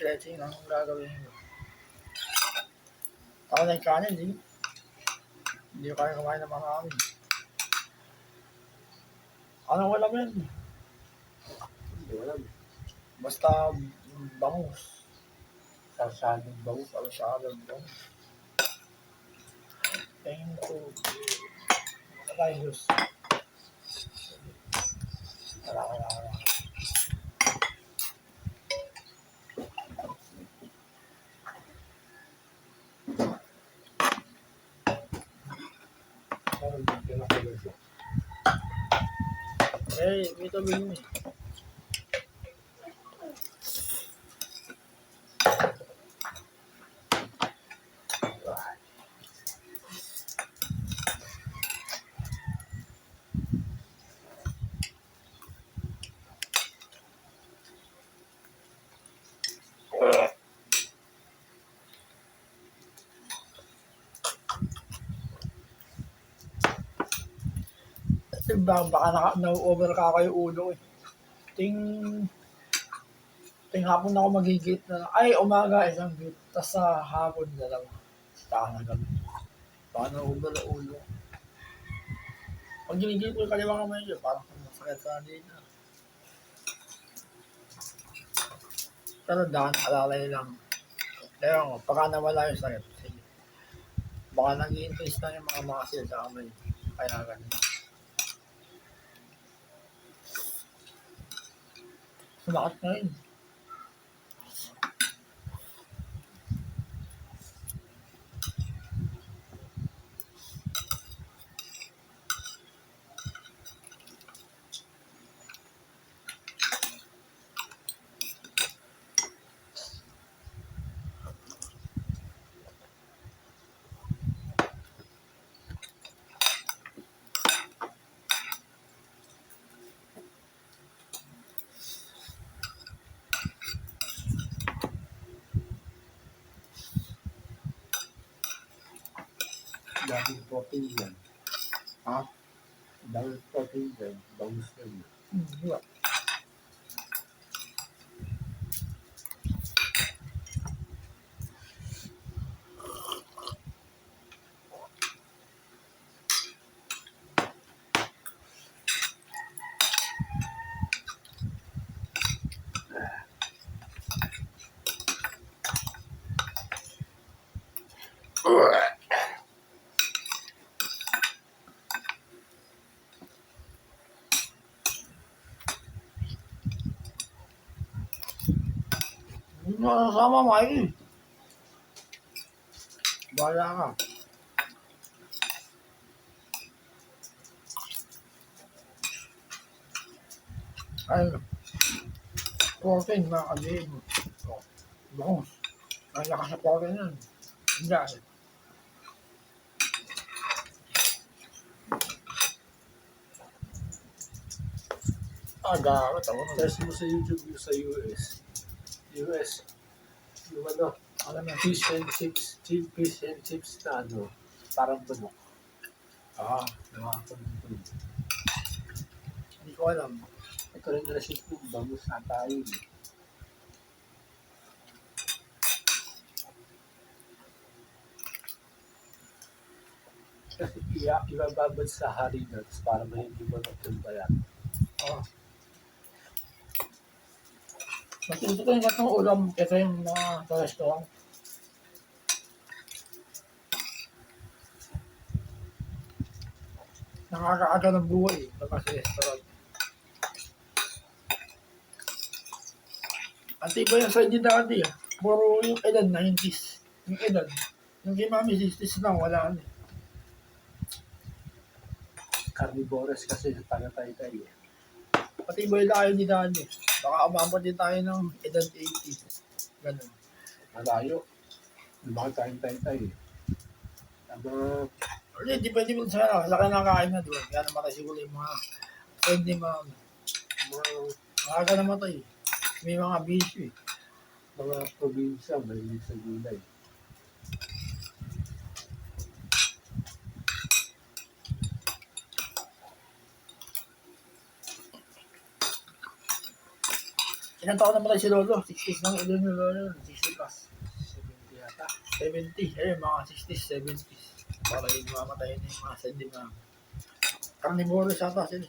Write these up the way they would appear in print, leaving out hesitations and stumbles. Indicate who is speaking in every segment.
Speaker 1: stretching ang gagawin ko. Ako na yung kanin, hindi ko kaya kumain ng marami. Anong wala mo yan?
Speaker 2: Hindi alam.
Speaker 1: Basta bangus.
Speaker 2: Sarsadong bangus.
Speaker 1: Sarsadong bangus. Thank you. Patay, Diyos. Wala. May tubig mo eh. Baka na-over ka kayo ulo eh. Ting hapon ako magigit na. Ay, umaga isang git. Tapos sa hapon na lang. Saka na gabi. Baka na-over na ulo. Pag ginigit ko yung kaliwang kamay nyo, parang masakit sa dito. Pero daan, alalay lang. Kaya pagka nawala yung sakit. Sige. Baka nag-i-increase na yung mga muscle sa kamay. Kaya ganun. Sumakat na yun.
Speaker 2: Daming protein yan.
Speaker 1: Ha?
Speaker 2: Daming protein yan. Bangus yan.
Speaker 1: Diba? Hindi mo nasama, Mikey. Bahala ka. Ay, protein, mga kabihin mo. Bangus. Ay, lakas sa protein yan. Hindi. Gamit ako.
Speaker 2: Search mo sa YouTube yung sa US. Yung ano,
Speaker 1: Alam mo.
Speaker 2: fish and chips na ano, parang bunok. Nakakapagpunod.
Speaker 1: Hindi ko alam.
Speaker 2: Ito rin recipe yung bangus na tayo. Kasi ibababad sa harinuts para may hindi bunok yung bayan.
Speaker 1: Mas gusto ko yung gatong ulam kesa yung mga sa restaurant. Nakakaaga ng buhay pagka sa restaurant. Antiba yung sa inyo dati Puro yung edad 90s. Yung edad. Yung kay Mami 60s lang, wala ano.
Speaker 2: Carnivores kasi sa taga-Taytay.
Speaker 1: Pati boy lang kayo ni Dani. Baka umabot din tayo ng edad 80. Ganun.
Speaker 2: Malayo. Lumaki tayong Taytay.
Speaker 1: Hindi, depende mo sa laki na kain na doon. Kaya namatay siguro yung mga friend ni Mami. Maaga namatay. May mga bisyo eh.
Speaker 2: Mga probinsya, may sa gulay.
Speaker 1: Ilang taon naman si Lolo? 60s nang edad ni Lolo. 60 plus.
Speaker 2: 70 yata.
Speaker 1: 70. Eh, mga 60s, 70s. Para yung mamatay na yung mga sandi na. Carnivorous ata sila.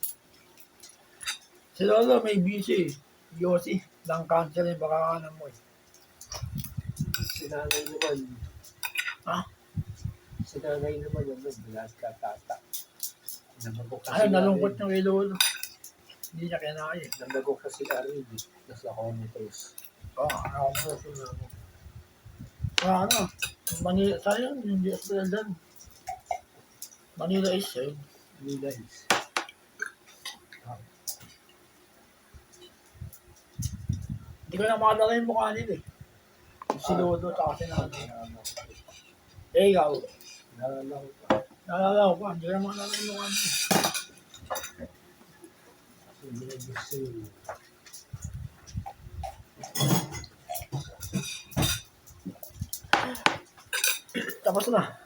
Speaker 1: Si Lolo may busy. Yossi. Lang cancer yung baka mo eh.
Speaker 2: Sinanay naman.
Speaker 1: Ha?
Speaker 2: Sinanay naman yung bilat ka tata. Nabagok
Speaker 1: Ay,
Speaker 2: kasi
Speaker 1: nalungkot yung kay Lolo. Hindi niya kinaya eh.
Speaker 2: Nabagok kasi Arin. Nasa comatose.
Speaker 1: Ako mo sa Lolo. Ano? Manila, sayang, hindi hospital dyan. Manila is yun.
Speaker 2: Nila is.
Speaker 1: Hindi ko na makadala yung mukha nila eh. Si Lolo, tsaka si Nanay. Eh, ikaw.
Speaker 2: Naalala ko pa.
Speaker 1: Naalala ko pa, hindi ko na makadala yung mukha nila.
Speaker 2: Kasi binag-gusto yun.
Speaker 1: Tapos na.